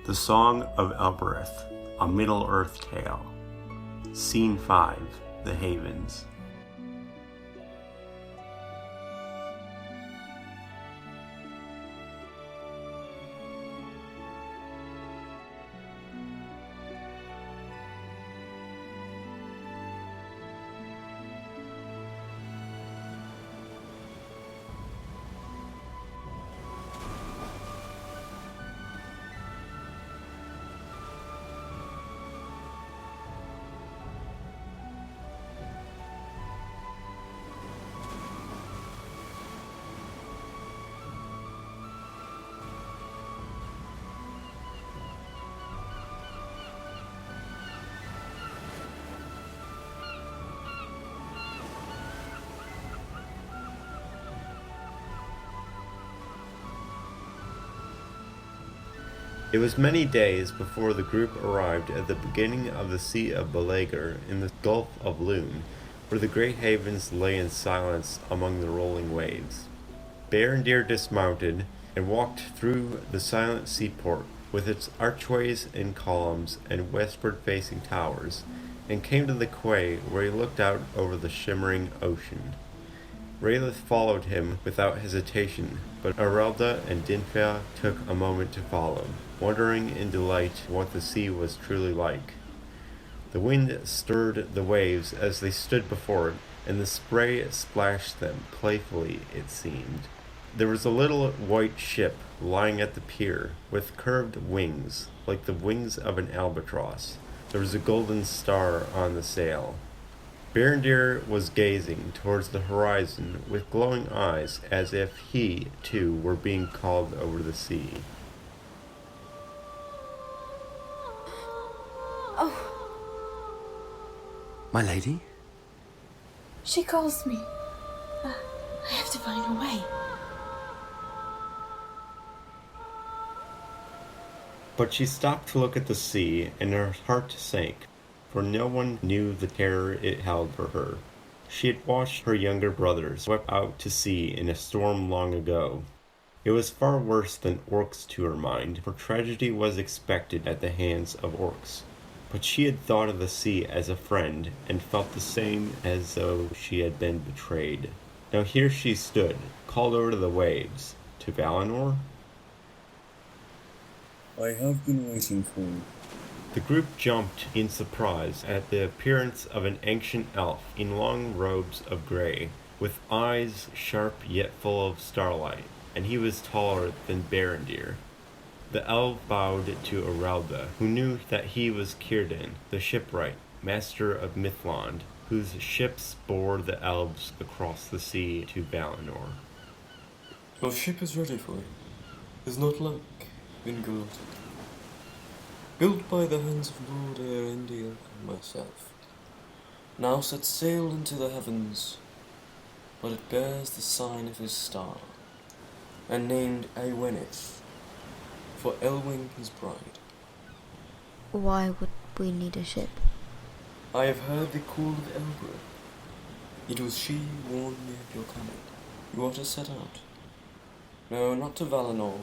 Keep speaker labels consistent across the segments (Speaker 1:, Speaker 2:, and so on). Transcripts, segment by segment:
Speaker 1: The Song of Elbereth, a Middle-earth Tale. Scene 5, The Havens. It was many days before the group arrived at the beginning of the Sea of Belager in the Gulf of Lune, where the great havens lay in silence among the rolling waves. Berindir dismounted and walked through the silent seaport with its archways and columns and westward-facing towers, and came to the quay where he looked out over the shimmering ocean. Rhaeloth followed him without hesitation, but Earelda and Dinfea took a moment to follow, wondering in delight what the sea was truly like. The wind stirred the waves as they stood before it, and the spray splashed them playfully, it seemed. There was a little white ship lying at the pier, with curved wings, like the wings of an albatross. There was a golden star on the sail. Berindir was gazing towards the horizon with glowing eyes, as if he, too, were being called over the sea.
Speaker 2: Oh.
Speaker 3: My lady?
Speaker 2: She calls me. I have to find a way.
Speaker 1: But she stopped to look at the sea, and her heart sank, for no one knew the terror it held for her. She had watched her younger brothers swept out to sea in a storm long ago. It was far worse than orcs to her mind, for tragedy was expected at the hands of orcs. But she had thought of the sea as a friend, and felt the same as though she had been betrayed. Now here she stood, called over to the waves. To Valinor?
Speaker 4: I have been waiting for you.
Speaker 1: The group jumped in surprise at the appearance of an ancient elf in long robes of grey, with eyes sharp yet full of starlight, and he was taller than Berindir. The elf bowed to Earelda, who knew that he was Cirdan the Shipwright, master of Mithlond, whose ships bore the elves across the sea to Valinor.
Speaker 4: Your ship is ready for you. Is not luck been good? Built by the hands of Lord Earendil and myself, now set sail into the heavens, but it bears the sign of his star, and named Awenith, for Elwing his bride.
Speaker 2: Why would we need a ship?
Speaker 4: I have heard the call of Elbereth. It was she who warned me of your coming. You are to set out. No, not to Valinor,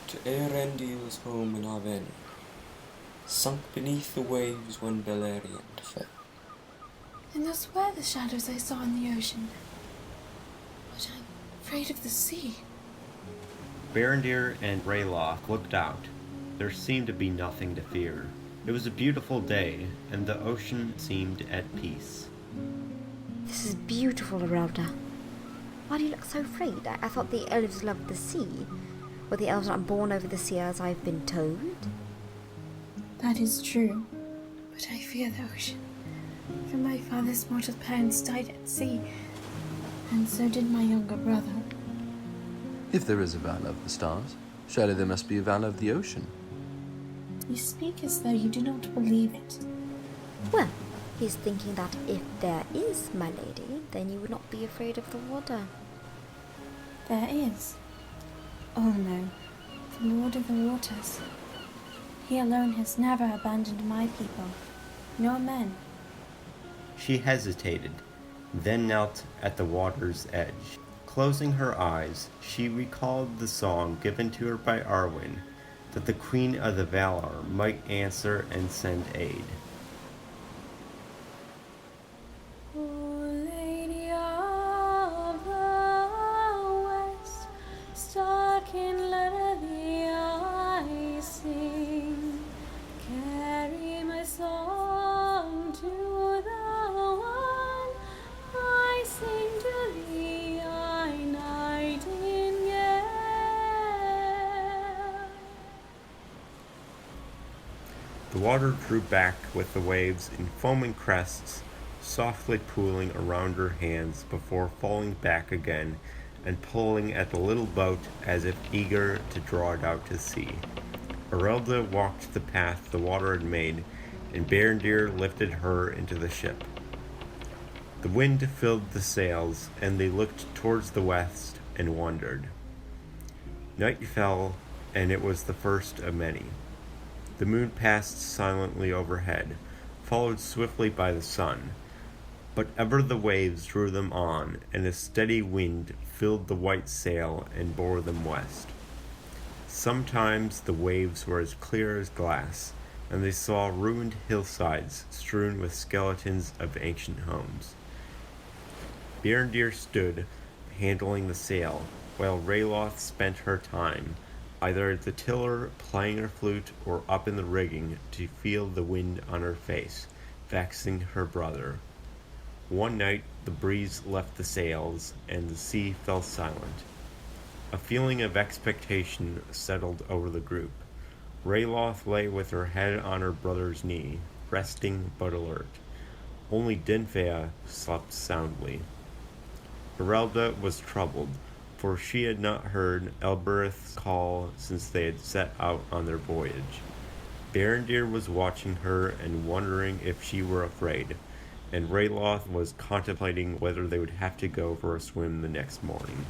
Speaker 4: to Earendil's home in Avernien, sunk beneath the waves when Beleriand fell.
Speaker 2: And those were the shadows I saw in the ocean. But I'm afraid of the sea.
Speaker 1: Berindir and Rhaeloth looked out. There seemed to be nothing to fear. It was a beautiful day, and the ocean seemed at peace.
Speaker 5: This is beautiful, Earelda. Why do you look so afraid? I thought the elves loved the sea. Were the elves not born over the sea as I've been told?
Speaker 2: That is true, but I fear the ocean. For my father's mortal parents died at sea, and so did my younger brother.
Speaker 3: If there is a Vala of the stars, surely there must be a Vala of the ocean.
Speaker 2: You speak as though you do not believe it.
Speaker 5: Well, he's thinking that if there is, my lady, then you would not be afraid of the water.
Speaker 2: There is. Oh no, the Lord of the Waters. He alone has never abandoned my people, nor men.
Speaker 1: She hesitated, then knelt at the water's edge. Closing her eyes, she recalled the song given to her by Arwen, that the Queen of the Valar might answer and send aid.
Speaker 2: Lady of the West, stuck in let the eye sing, carry my song to the one I sing to thee, I nightingale.
Speaker 1: The water drew back with the waves in foaming crests, softly pooling around her hands before falling back again and pulling at the little boat as if eager to draw it out to sea. Earelda walked the path the water had made, and Berindir lifted her into the ship. The wind filled the sails, and they looked towards the west and wondered. Night fell, and it was the first of many. The moon passed silently overhead, followed swiftly by the sun. But ever the waves drew them on, and a steady wind filled the white sail and bore them west. Sometimes the waves were as clear as glass, and they saw ruined hillsides strewn with skeletons of ancient homes. Berindir stood, handling the sail, while Rhaeloth spent her time, either at the tiller playing her flute or up in the rigging to feel the wind on her face, vexing her brother. One night the breeze left the sails, and the sea fell silent. A feeling of expectation settled over the group. Rhaeloth lay with her head on her brother's knee, resting but alert. Only Dinfea slept soundly. Earelda was troubled, for she had not heard Elbereth's call since they had set out on their voyage. Berindir was watching her and wondering if she were afraid, and Rhaeloth was contemplating whether they would have to go for a swim the next morning.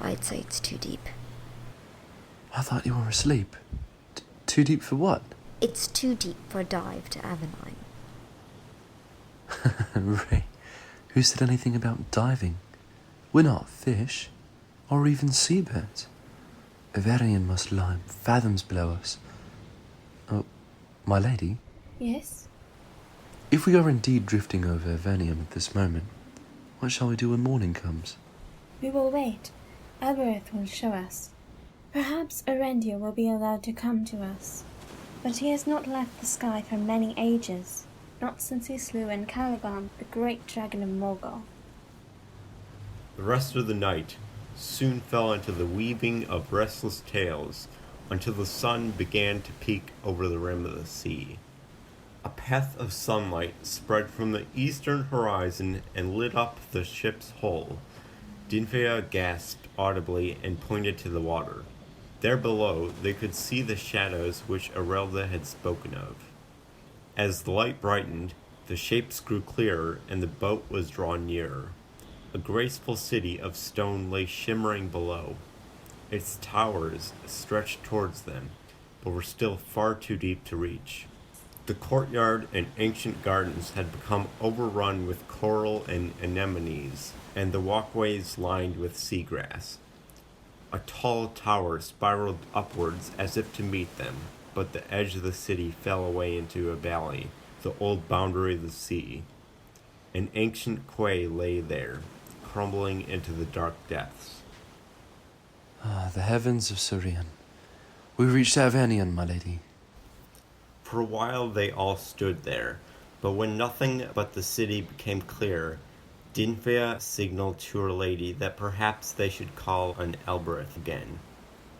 Speaker 5: I'd say it's too deep.
Speaker 3: I thought you were asleep. Too deep for what?
Speaker 5: It's too deep for a dive to Avernien.
Speaker 3: Ray, who said anything about diving? We're not fish, or even seabirds. Avernien must lie fathoms below us. Oh, my lady?
Speaker 2: Yes?
Speaker 3: If we are indeed drifting over Avernien at this moment, what shall we do when morning comes?
Speaker 2: We will wait. Elbereth will show us. Perhaps Earendil will be allowed to come to us. But he has not left the sky for many ages, not since he slew in Caliban, the great dragon of Morgul.
Speaker 1: The rest of the night soon fell into the weaving of restless tales until the sun began to peek over the rim of the sea. A path of sunlight spread from the eastern horizon and lit up the ship's hull. Dinfea gasped audibly and pointed to the water. There below, they could see the shadows which Earelda had spoken of. As the light brightened, the shapes grew clearer and the boat was drawn nearer. A graceful city of stone lay shimmering below. Its towers stretched towards them, but were still far too deep to reach. The courtyard and ancient gardens had become overrun with coral and anemones, and the walkways lined with seagrass. A tall tower spiraled upwards as if to meet them, but the edge of the city fell away into a valley, the old boundary of the sea. An ancient quay lay there, crumbling into the dark depths.
Speaker 3: Ah, the heavens of Cirdan. We reached Avernien, my lady.
Speaker 1: For a while they all stood there, but when nothing but the city became clear, Dinfea signaled to her lady that perhaps they should call on Elbereth again.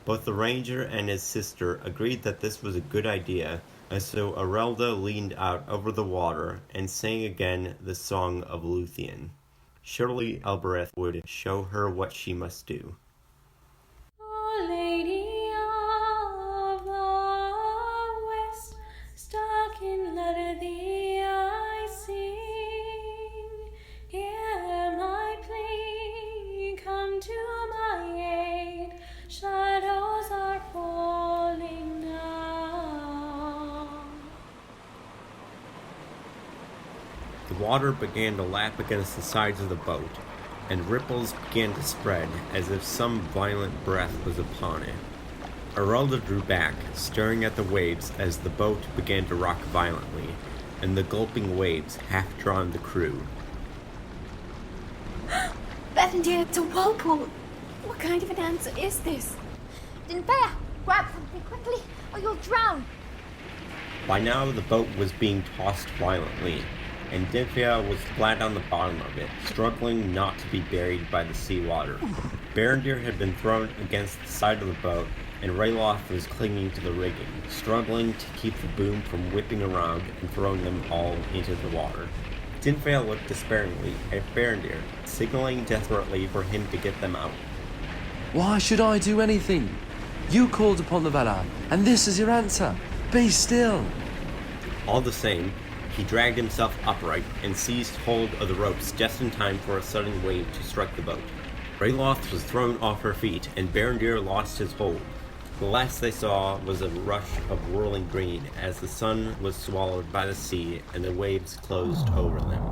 Speaker 1: Both the ranger and his sister agreed that this was a good idea, and so Earelda leaned out over the water and sang again the song of Luthien. Surely Elbereth would show her what she must do.
Speaker 2: O Lady of the West, stuck in let the eye sing, hear my plea, come to my aid, shadows are falling now.
Speaker 1: The water began to lap against the sides of the boat, and ripples began to spread as if some violent breath was upon it. Earelda drew back, staring at the waves as the boat began to rock violently, and the gulping waves half-drowned the crew.
Speaker 2: Berindir, it's a whirlpool! What kind of an answer is this?
Speaker 5: Dinfea, grab something quickly, or you'll drown.
Speaker 1: By now the boat was being tossed violently, and Dinfea was flat on the bottom of it, struggling not to be buried by the seawater. Berindir had been thrown against the side of the boat, and Rhaeloth was clinging to the rigging, struggling to keep the boom from whipping around and throwing them all into the water. Dinfea looked despairingly at Berindir, signaling desperately for him to get them out.
Speaker 3: Why should I do anything? You called upon the Valar, and this is your answer. Be still.
Speaker 1: All the same, he dragged himself upright and seized hold of the ropes just in time for a sudden wave to strike the boat. Rhaeloth was thrown off her feet, and Berindir lost his hold. The last they saw was a rush of whirling green as the sun was swallowed by the sea and the waves closed over them.